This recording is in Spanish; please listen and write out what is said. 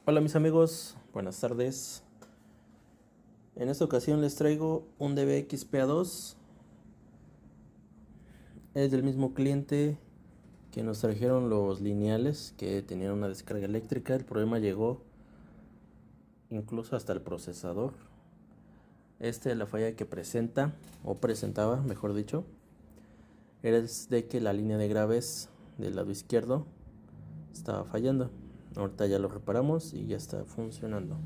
Hola mis amigos, buenas tardes. En esta ocasión les traigo un DBXPA2. Es del mismo cliente que nos trajeron los lineales que tenían una descarga eléctrica. El problema llegó incluso hasta el procesador. La falla que presenta, o presentaba mejor dicho, era de que la línea de graves del lado izquierdo estaba fallando. Ahorita ya lo reparamos y ya está funcionando.